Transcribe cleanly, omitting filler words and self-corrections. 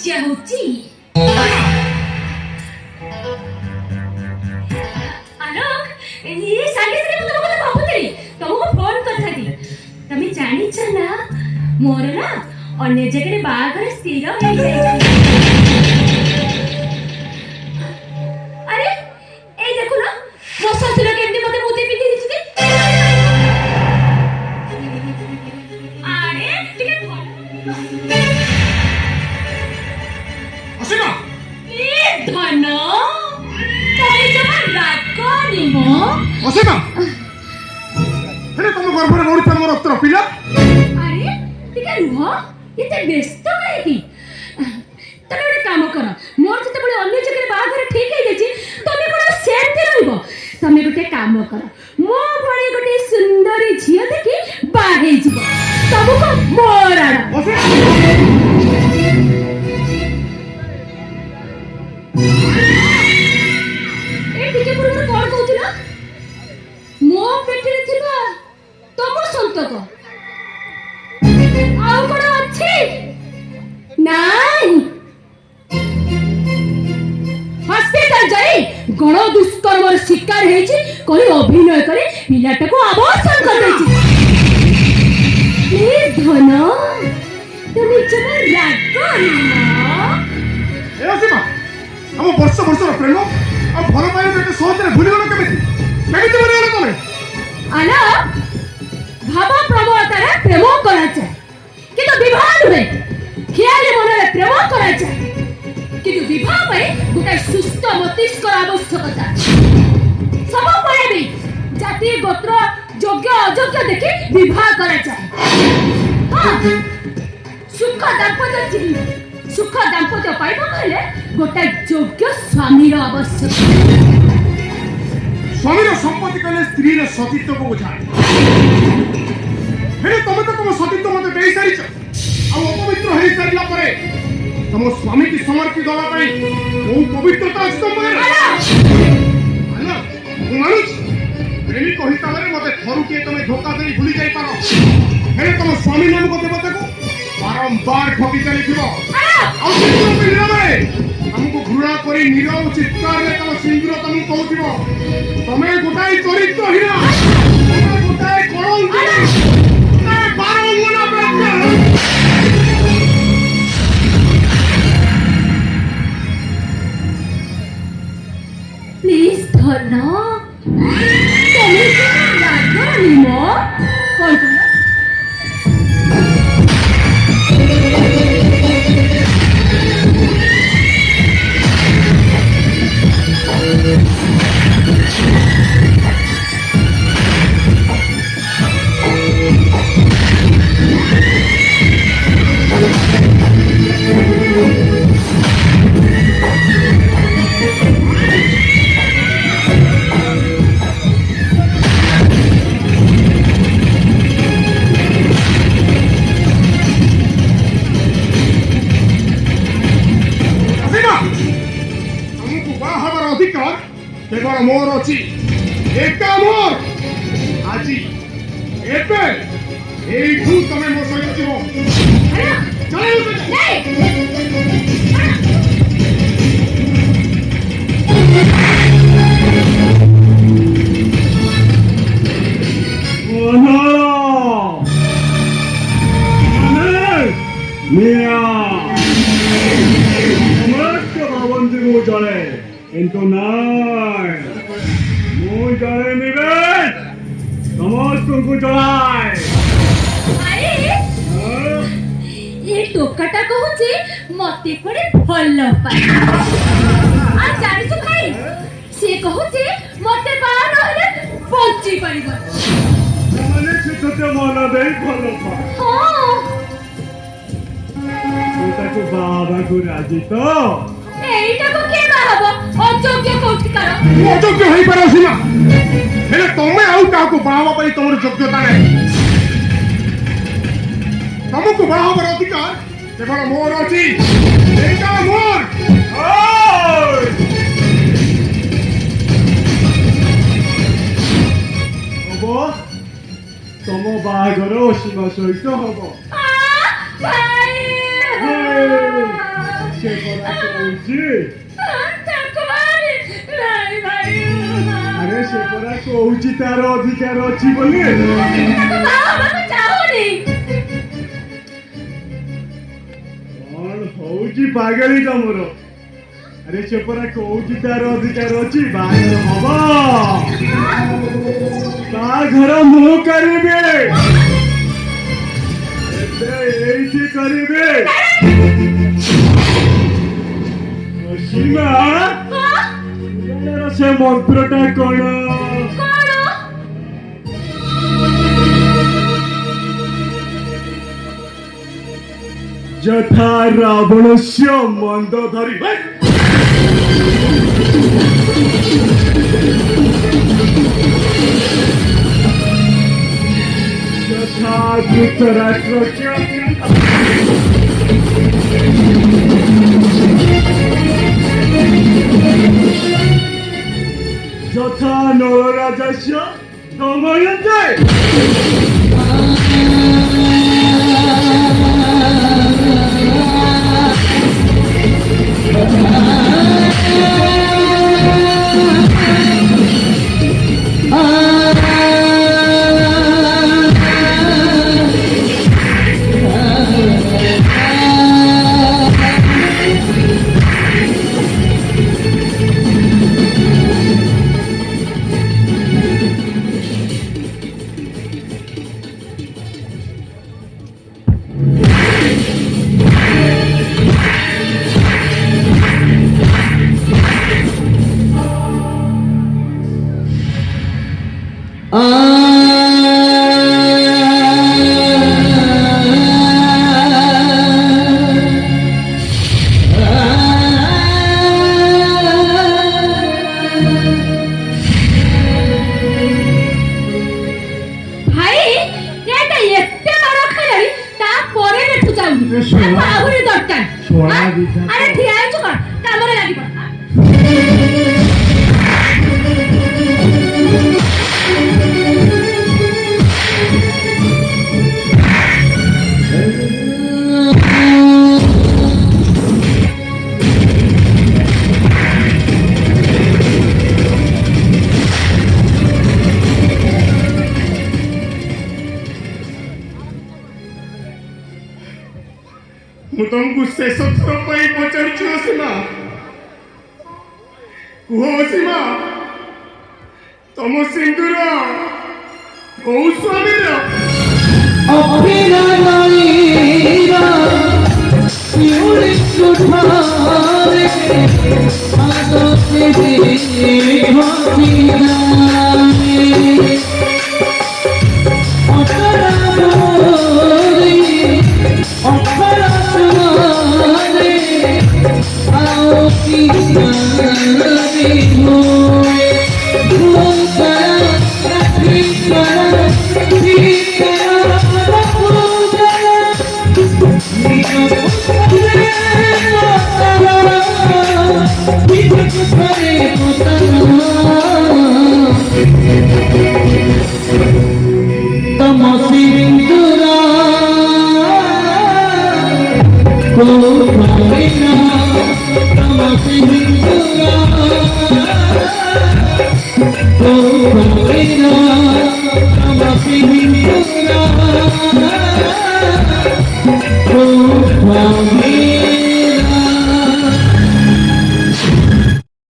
ଚାହୁଁଛି। ଆଲୋକ, ସାଙ୍ଗେ ସାଙ୍ଗେ ମୁଁ ତମ କଥା ଭାବୁଥିଲି, ତମକୁ ଫୋନ କରିଥାନ୍ତି। ତମେ ଜାଣିଛ ନା ମୋର ନା ଅନ୍ୟ ଜାଗାରେ ବାହାଘର ସ୍ଥିର ହେଇଯାଇଛି। ଆରେ ଏଇ ଦେଖୁନ ମୋ ଶ୍ୱଶୁର କେମିତି ମତେ ମୁଦି ପିନ୍ଧି ଦେଇଛନ୍ତି। ଆରେ ଟିକେ ଅସୀମା ଏ ଧନ ତମେ ଜମା ରାଗନି ମୋ। ଅସୀମା ହେଲେ ତମ ଗର୍ଭରେ ବଢୁଥିବା ମୋ ରକ୍ତର ପିଲା। ଆରେ ଟିକେ ରୁହ, ଏତେ ବ୍ୟସ୍ତ କାହିଁକି? ତମେ ଗୋଟେ କାମ କର, ମୋର ଯେତେବେଳେ ଅନ୍ୟ ଜାଗାରେ ବାହାଘର ଠିକ ହେଇଯାଇଛି ତମେ କଣ ସେମିତି ରହିବ? ତମେ ଗୋଟେ କାମ କର, ମୋ ଭଳି ଗୋଟେ ସୁନ୍ଦରୀ ଝିଅ ଦେଖି ବାହା ହେଇଯିବ। ତମକୁ ମୋର ଆଡ଼। ଏ ଟିକେ ପୂର୍ବରୁ କଣ କହୁଥିଲ? ମୋ ପେଟରେ ଥିବା ତମ ସନ୍ତକ ଆଉ କଣ ଅଛି? ନାଇଁ, ହସ୍ପିଟାଲ ଯାଇ ଗଣ ଦୁଷ୍କର୍ମର ଶିକାର ହେଇଛି କହି ଅଭିନୟ କରି ପିଲାଟାକୁ ଆବର୍ଷଣ କରିଦେଇଛି। ଧନ ତମେ ଜମା ରାଗନି ଏ ଅସୀମା ଆମ ବର୍ଷ ବର୍ଷର ପ୍ରେମ ଆଉ ଭଲ ପାଇବା ଏତେ ସହଜରେ ଭୁଲିଗଲ କେମିତି? କେମିତି ଭୁଲିଗଲ ତମେ? ଆଲୋ, ଭାବ ପ୍ରବଳତାରେ ପ୍ରେମ କରାଯାଏ କିନ୍ତୁ ବିବାହ ନୁହେଁ। ଖିଆଲି ମନରେ ପ୍ରେମ କରାଯାଏ କିନ୍ତୁ ବିବାହ ପାଇଁ ଗୋଟେ ସୁସ୍ଥ ମସ୍ତିଷ୍କର ଆବଶ୍ୟକତା। ସବୁବେଳେ ବି ଜାତି ଗୋତ୍ର ଯୋଗ୍ୟ ଅଯୋଗ୍ୟ ଦେଖି ବିବାହ କରାଯାଏ। ସୁଖ ଦାମ୍ପତ୍ୟ ପାଇବାକୁ ହେଲେ ଗୋଟେ ଯୋଗ୍ୟ ସ୍ୱାମୀର ଆବଶ୍ୟକ। ସ୍ୱାମୀର ସମ୍ପତ୍ତି କହିଲେ ସ୍ତ୍ରୀର ସତୀତ୍ୱକୁ ବୁଝାଏ। ହେଲେ ତମେ ତ ତମ ସତୀତ୍ୱ ମତେ ଦେଇ ସାରିଛ, ଆଉ ଅପବିତ୍ର ହେଇ ସାରିଲା ପରେ ତମ ସ୍ୱାମୀକି ସମର୍ପି ଦେବା ପାଇଁ କୋଉ ପବିତ୍ରତା ଅଛି ତମ ପାଖରେ? ମୁଁ ମାନୁଛି ପ୍ରେମିକ ହିସାବରେ ମତେ ଥରୁଟିଏ ତମେ ଧୋକା ଦେଇ ଭୁଲି ଯାଇପାର, ହେଲେ ତମ ସ୍ୱାମୀ ନାମକ ଦେବତାକୁ ବାରମ୍ବାର ଠକି ଚାଲିଥିବ। ଆଉ ନିରବରେ ତମକୁ ଘୃଣା କରି ନିରବ ଚିତ୍କାରରେ ତମ ସିନ୍ଦୁର ତମକୁ କହୁଥିବ ତମେ ଗୋଟାଏ ଚରିତ୍ରହୀନ, ତମେ ଗୋଟାଏ କଳଙ୍କି, ଗୋଟାଏ ବାରଙ୍ଗନା ବ୍ୟକ୍ତି। ପ୍ଲିଜ ଧନ, ତମେ ରାଗନି ମୋ। କଣ କଲ? କେବଳ ମୋର ଅଛି, ଏକା ମୋର। ଆଜି ଏବେ ଏଇଠୁ ତମେ ମୋ ସହିତ ଯିବ। ଜଣେ କିନ୍ତୁ ନାଇଁ, ମୁଁ ଜଣେ ନିବେଶ ସମସ୍ତଙ୍କୁ ଜଣାଏ। ଏ ଟୋକାଟା କହୁଛି ମତେ କୁଆଡେ ଭଲ ପାଏ। ଆଉ ଜାଣିଛୁ ଭାଇ, ସେ କହୁଛି ମତେ ବାହା ନହେଲେ ବଞ୍ଚି ପାରିବ। ସେମାନେ ସେ ମନ ଦେଇ ଭଲ ପାଏ। ତୁ ତାକୁ ବାହାବାକୁ ରାଜି ତ? এইটাকে কে বাহাব? অযোগ্য কোটিকার। অযোগ্য হইপারে অসীমা, হেলে তমে আউ কাহাকু বাহাবা পাই তোমার যোগ্যতা নাই। তমকু বাহাবার অধিকার কেবল মোর ଅଛି। এইটা মোর। হব তম বাহাঘর অসীমা সহিত হব। ସେ ପରା କହୁଛି ଠାକୁରାଣୀ ନାଇଁ ଭାଇ ଆରେ ସେ ପରା କହୁଛି ତାର ଅଧିକାର ଅଛି ବୋଲି ତାକୁ ବାହା ହବାକୁ ଚାହୁଁନି କଣ ହଉଛି ପାଗଳି ତମର ଆରେ ସେ ପରା କହୁଛି ତାର ଅଧିକାର ଅଛି ବାହାଘର ହବ ବାହାଘର ମୁଁ କରିବି ଏବେ ଏଇଠି କରିବି ସୀମା ସେ ମନ୍ତ୍ରଟା କଣ କଣ ଯଥା ରାବଣସ୍ୟ ମନ୍ଦ ଧରି ଯଥା ଧୃତରାଷ୍ଟ୍ର যথা নররাজস্য দময়ন্তে ଭାଇ ଏଟା ଏତେ ବଡ ଖେଳାଳି ତାପରେ ଏଠୁ ଯାଉନି ତାକୁ ଆହୁରି ଦରକାର ଛୁଆ ଦିଟା ତ। ଆରେ ଠିଆ ହେଇଛୁ କଣ କାମରେ ଲାଗିବ ମୁଁ ତମକୁ ଶେଷ ଥର ପାଇଁ ପଚାରୁଛି ଅସୀମା କୁହ ଅସୀମା ତମ ସିନ୍ଦୁର କୋଉ ସ୍ୱାମୀର অভিনয়ীরা শিউলি সুঠারে আদতে ভক্তিরা